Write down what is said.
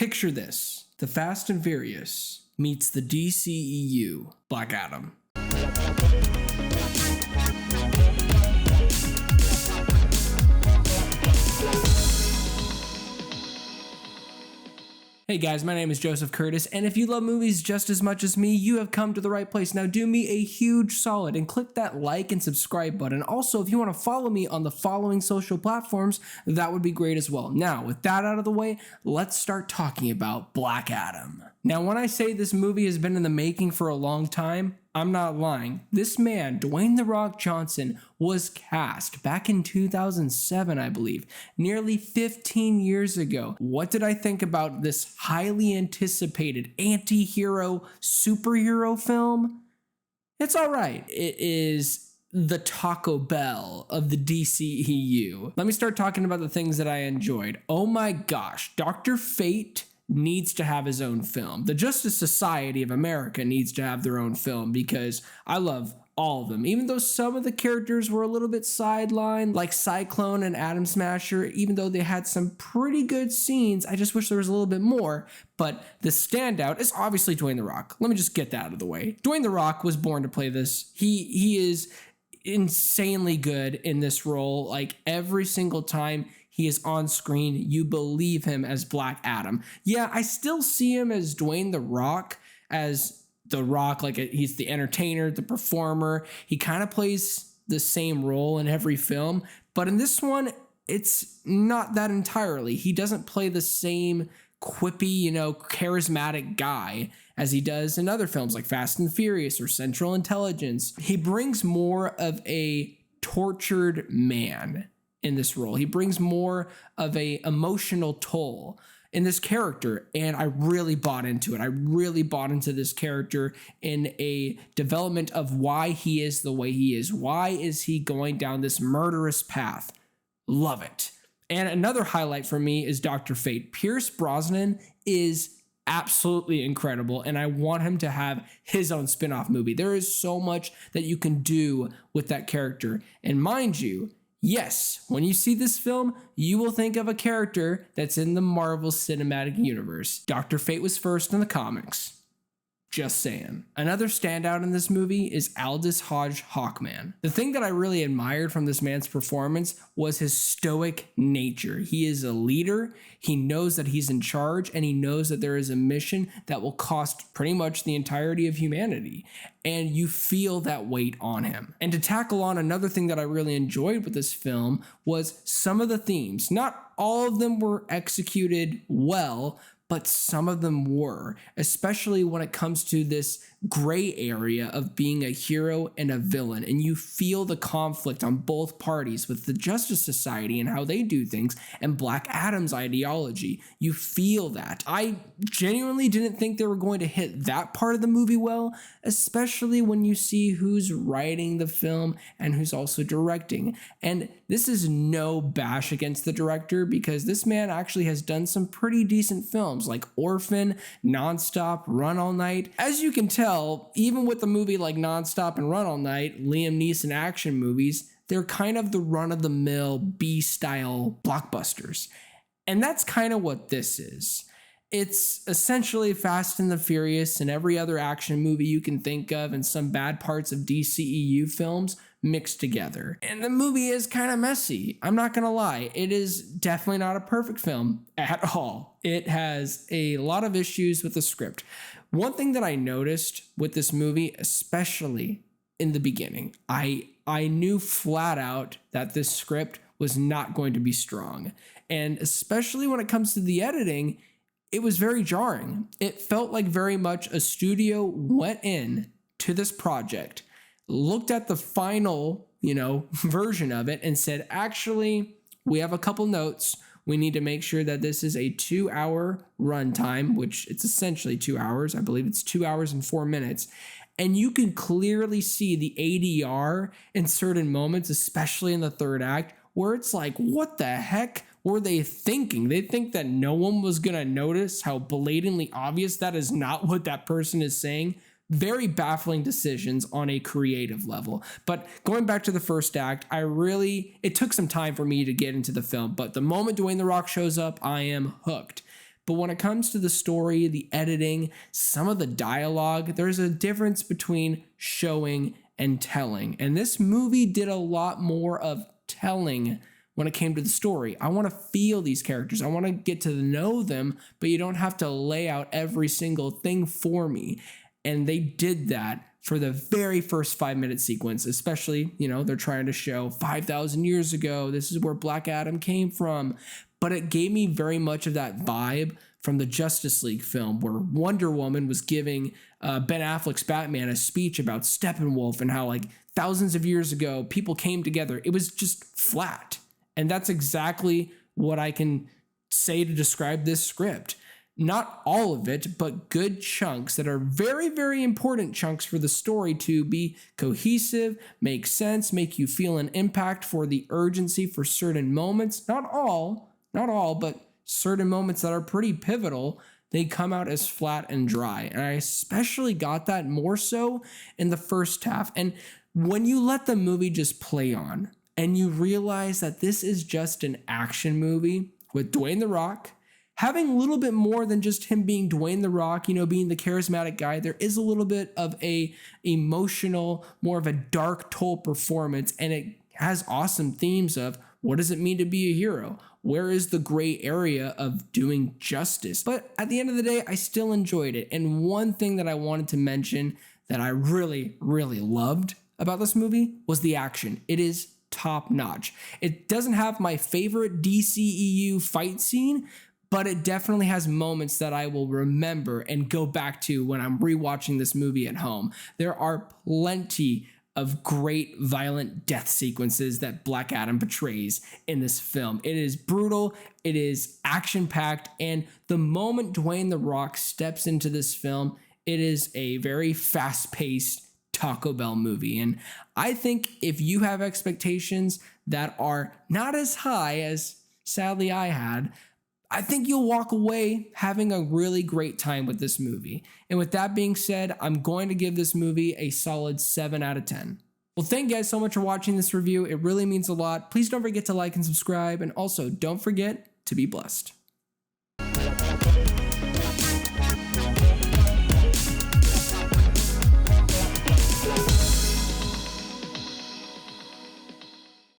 Picture this. The Fast and Furious meets the DCEU. Black Adam. Hey guys, my name is Joseph Curtis, and if you love movies just as much as me, you have come to the right place. Now do me a huge solid and click that like and subscribe button. Also, if you want to follow me on the following social platforms, that would be great as well. Now, with that out of the way, let's start talking about Black Adam. Now, when I say this movie has been in the making for a long time, I'm not lying. This man, Dwayne "The Rock" Johnson, was cast back in 2007, I believe, nearly 15 years ago. What did I think about this highly anticipated anti-hero superhero film? It's all right. It is the Taco Bell of the DCEU. Let me start talking about the things that I enjoyed. Oh my gosh, Dr. Fate needs to have his own film. The Justice Society of America needs to have their own film because I love all of them. Even though some of the characters were a little bit sidelined, like Cyclone and Atom Smasher, even though they had some pretty good scenes, I just wish there was a little bit more. But the standout is obviously Dwayne "The Rock." Let me just get that out of the way. Dwayne "The Rock" was born to play this. He is insanely good in this role. Like every single time he is on screen, you believe him as Black Adam. Yeah, I still see him as Dwayne "The Rock", as The Rock, like he's the entertainer, the performer. He kind of plays the same role in every film, but in this one, it's not that entirely. He doesn't play the same quippy, charismatic guy as he does in other films like Fast and Furious or Central Intelligence. He brings more of a tortured man in this role. He brings more of a emotional toll in this character, and I really bought into it. I really bought into this character in a development of why he is the way he is. Why is he going down this murderous path? Love it. And another highlight for me is Dr. Fate. Pierce Brosnan is absolutely incredible, and I want him to have his own spin-off movie. There is so much that you can do with that character. And mind you, yes, when you see this film, you will think of a character that's in the Marvel Cinematic Universe. Dr. Fate was first in the comics. Just saying. Another standout in this movie is Aldis Hodge Hawkman. The thing that I really admired from this man's performance was his stoic nature. He is a leader, he knows that he's in charge, and he knows that there is a mission that will cost pretty much the entirety of humanity. And you feel that weight on him. And to tackle on another thing that I really enjoyed with this film was some of the themes. Not all of them were executed well, but some of them were, especially when it comes to this gray area of being a hero and a villain. And you feel the conflict on both parties with the Justice Society and how they do things and Black Adam's ideology. You feel that. I genuinely didn't think they were going to hit that part of the movie well, especially when you see who's writing the film and who's also directing. And this is no bash against the director because this man actually has done some pretty decent films like Orphan, Nonstop, Run All Night. As you can tell, even with the movie like Nonstop and Run All Night, Liam Neeson action movies, they're kind of the run-of-the-mill B-style blockbusters. And that's kind of what this is. It's essentially Fast and the Furious and every other action movie you can think of and some bad parts of DCEU films mixed together. And the movie is kind of messy. I'm not gonna lie. It is definitely not a perfect film at all. It has a lot of issues with the script. One thing that I noticed with this movie, especially in the beginning, I knew flat out that this script was not going to be strong. And especially when it comes to the editing, it was very jarring. It felt like very much a studio went in to this project, looked at the final, version of it and said, actually, we have a couple notes. We need to make sure that this is a 2-hour runtime, which it's essentially 2 hours. I believe it's 2 hours and 4 minutes. And you can clearly see the ADR in certain moments, especially in the third act, where it's like, what the heck were they thinking? They think that no one was going to notice how blatantly obvious that is not what that person is saying. Very baffling decisions on a creative level. But going back to the first act, it took some time for me to get into the film, but the moment Dwayne "The Rock" shows up, I am hooked. But when it comes to the story, the editing, some of the dialogue, there's a difference between showing and telling. And this movie did a lot more of telling when it came to the story. I want to feel these characters. I want to get to know them, but you don't have to lay out every single thing for me. And they did that for the very first 5-minute sequence, especially, they're trying to show 5,000 years ago, this is where Black Adam came from. But it gave me very much of that vibe from the Justice League film, where Wonder Woman was giving Ben Affleck's Batman a speech about Steppenwolf and how, like, thousands of years ago, people came together. It was just flat. And that's exactly what I can say to describe this script. Not all of it, but good chunks that are very, very important chunks for the story to be cohesive, make sense, make you feel an impact for the urgency for certain moments. Not all, but certain moments that are pretty pivotal, they come out as flat and dry. And I especially got that more so in the first half. And when you let the movie just play on and you realize that this is just an action movie with Dwayne The Rock, having a little bit more than just him being Dwayne The Rock, being the charismatic guy, there is a little bit of a emotional, more of a dark told performance, and it has awesome themes of what does it mean to be a hero? Where is the gray area of doing justice? But at the end of the day, I still enjoyed it. And one thing that I wanted to mention that I really, really loved about this movie was the action. It is top notch. It doesn't have my favorite DCEU fight scene, but it definitely has moments that I will remember and go back to when I'm rewatching this movie at home. There are plenty of great violent death sequences that Black Adam portrays in this film. It is brutal, it is action-packed, and the moment Dwayne The Rock steps into this film, it is a very fast-paced Taco Bell movie. And I think if you have expectations that are not as high as sadly I had, I think you'll walk away having a really great time with this movie. And with that being said, I'm going to give this movie a solid 7 out of 10. Well, thank you guys so much for watching this review. It really means a lot. Please don't forget to like and subscribe. And also, don't forget to be blessed.